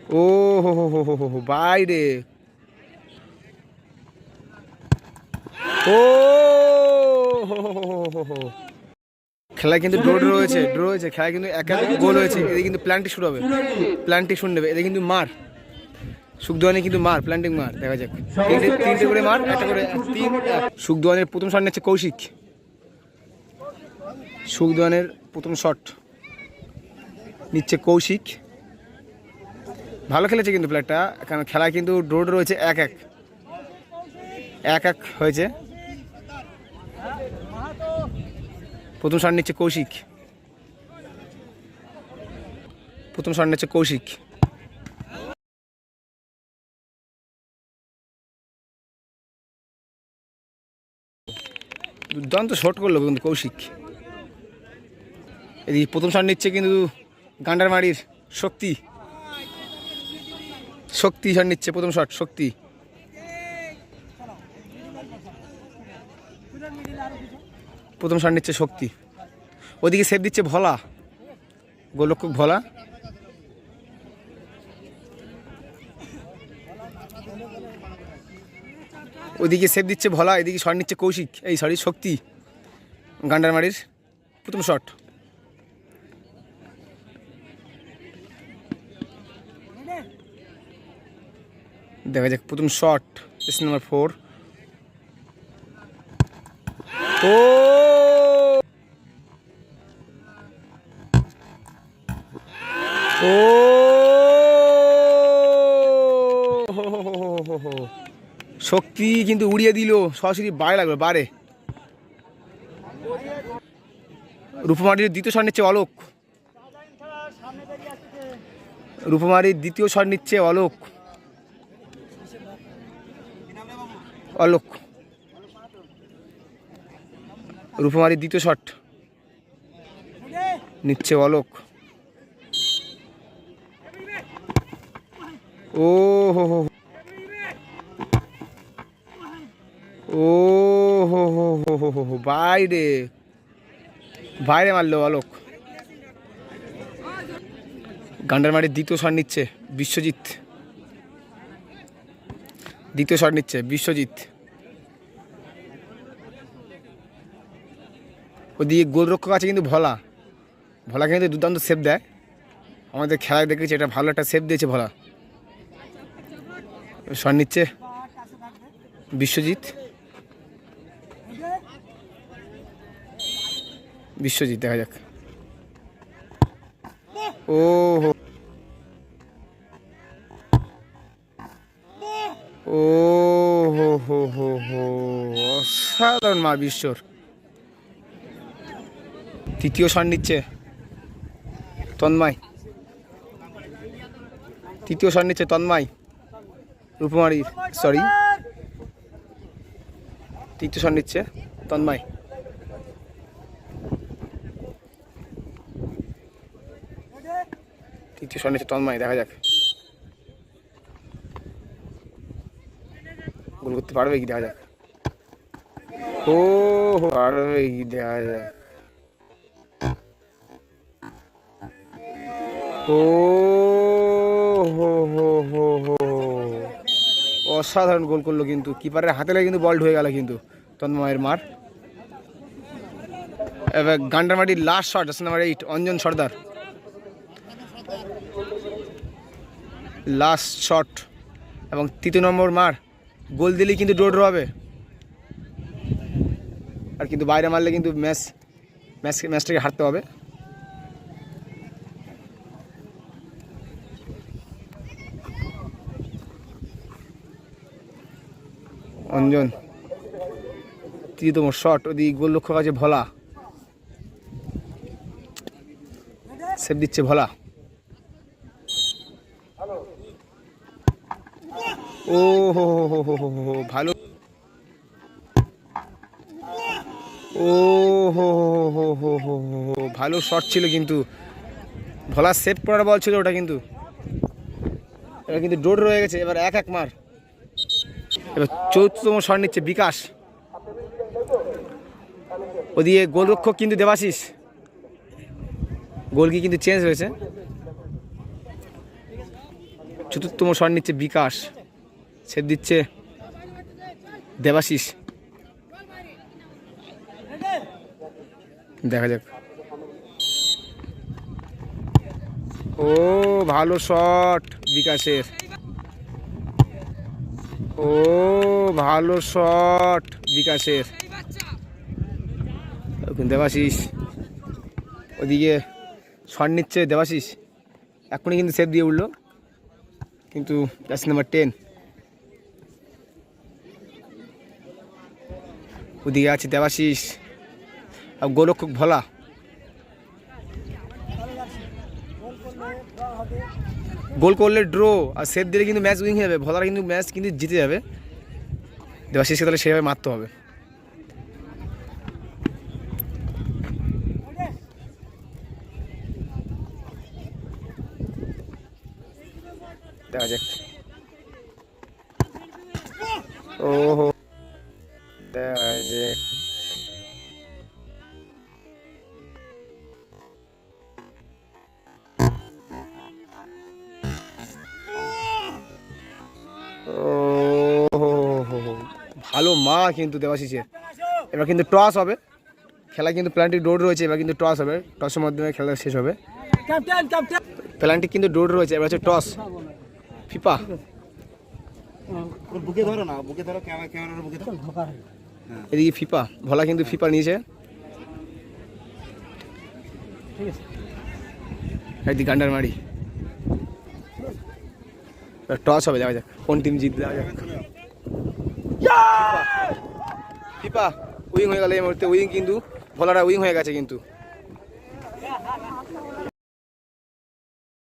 ও হো বাইরে। ও হো। খেলায় কিন্তু ড্র রয়েছে, খেলায় কিন্তু এক এক গোল হয়েছে। এদিকে কিন্তু প্ল্যান্টিং শুরু হবে, প্ল্যান্টিং শুরু নেবে। এদিকে কিন্তু মার সুখদোয়ানি কিন্তু মার প্ল্যান্টিং মার, দেখা যাক। তিনটে করে মার, একটা করে 3-1। সুখদোয়ানের প্রথম শট নিচ্ছে কৌশিক। সুখদোয়ানের প্রথম শট নিচ্ছে কৌশিক। ভালো খেলেছে কিন্তু প্লেয়ারটা, কারণ খেলায় কিন্তু ড্র রয়েছে 1-1 হয়েছে। প্রথম শট নিচ্ছে কৌশিক, প্রথম শট নিচ্ছে কৌশিক। দুর্দান্ত শট করলো কিন্তু কৌশিক। এদিকে প্রথম শট নিচ্ছে কিন্তু গান্ডারমারির শক্তি, শক্তি শট নিচ্ছে প্রথম শট শক্তি। প্রথম শট নিচ্ছে শক্তি। ওদিকে সেভ দিচ্ছে ভোলা, গোলরক্ষক ভোলা। ওদিকে সেভ দিচ্ছে ভোলা, এদিকে শট নিচ্ছে কৌশিক, এই সরি শক্তি। গান্ডারমারির প্রথম শট। দেখা যাক প্রথম শট, নাম্বার 4। ও ও শক্তি কিন্তু উড়িয়ে দিল, সরাসরি বাইরে লাগলো বারে। রূপমারির দ্বিতীয় শট নিচ্ছে অলোক, রূপমারির দ্বিতীয় শট নিচ্ছে অলোক। অলোক রূপমারির দ্বিতীয় শট নিচ্ছে অলোক। ও হো হো ও হো হো হো হো হো বাইরে, বাইরে মারলো অলোক। গান্ডারমারির দ্বিতীয় শট নিচ্ছে বিশ্বজিৎ, দ্বিতীয় শট নিচ্ছে বিশ্বজিৎ। ওদিকে গোলরক্ষক আছে কিন্তু ভোলা, ভোলা কিন্তু দুর্দান্ত সেভ দেয়। আমাদের খেলায় দেখেছি এটা ভালো একটা সেভ দিয়েছে ভোলা। শট নিচ্ছে বিশ্বজিৎ, বিশ্বজিৎ দেখা যাক। ও হো ও হো হো হো হো অসাধারণ মার বিশ্বর। তৃতীয় শট নিচ্ছে তন্ময়, তৃতীয় শট নিচ্ছে তন্ময় রূপমারি, সরি তৃতীয় শট নিচ্ছে তন্ময়। তৃতীয় শট নিচ্ছে তন্ময়, দেখা যাক গোল করতে পারবে কি, দেখা যাক। ও পারবে কি, দেখা যাক। ও হো হো হো হো অসাধারণ গোল করলো কিন্তু, কিপারের হাতে লেগে কিন্তু বল ঢুকে গেল কিন্তু তন্ময়ের মার। এবার গান্ডারমাটির লাস্ট শট, নাম্বার 8 অঞ্জন সর্দার, লাস্ট শট এবং তৃতীয় নম্বর মার। গোল দিলেই কিন্তু ড্র হবে, আর কিন্তু বাইরে মারলে কিন্তু ম্যাচটাকে হারতে হবে। অঞ্জন তৃতীয়তম শট, ওদিকে গোলরক্ষক আছে ভোলা, সেভ দিচ্ছে ভোলা। ও হো হো হো হো হো ভালো, ও হো হো হো হো হো ভালো শট ছিল কিন্তু ভোলা সেভ করার বল ছিল ওটা, কিন্তু এবার কিন্তু ডোর রয়ে গেছে। এবার 1-1 মার। এবার চতুর্থতম শট নিচ্ছে বিকাশ, ওদিকে গোলরক্ষক কিন্তু দেবাশিস, গোল কি কিন্তু চেঞ্জ হয়েছে। চতুর্থতম শট নিচ্ছে বিকাশ, সেট দিচ্ছে দেবাশিস। দেখা যাক। ও ভালো শট বিকাশের, ও ভালো শট বিকাশের। দেবাশিস ওদিকে শট নিচ্ছে দেবাশিস, এখনই কিন্তু সেভ দিয়ে উঠলো, কিন্তু জার্সি নাম্বার 10 ওদিকে আছে দেবাশিস। আর গোলরক্ষক ভোলা, গোল করলে ড্র, আর সেভ দিলে কিন্তু ম্যাচ উইন হয়ে যাবে, ভোলার কিন্তু ম্যাচ কিন্তু জিতে যাবে। দেবাশিসকে তাহলে সেভাবে মারতে হবে। দেখা যাক। ওহো দেখা যাক। ভালো মা কিন্তু দেবাশিসের। এবার কিন্তু টস হবে, খেলা কিন্তু প্ল্যান্টিক ডোর রয়েছে, এবার কিন্তু টস হবে, টসের মাধ্যমে খেলা শেষ হবে। প্ল্যান্টিক কিন্তু ডোর রয়েছে, এবার হচ্ছে টস। ফিফা এদিকে ফিফা, ভোলা কিন্তু ফিফা নিয়েছে, এদিকে গান্ডার মারি। টস হবে, দেখা যাক কোন টিম জিতবে। দেখা যাক। ফিফা উইং হয়ে গেল এই মুহূর্তে, উইং কিন্তু ভোলাটা উইং হয়ে গেছে কিন্তু।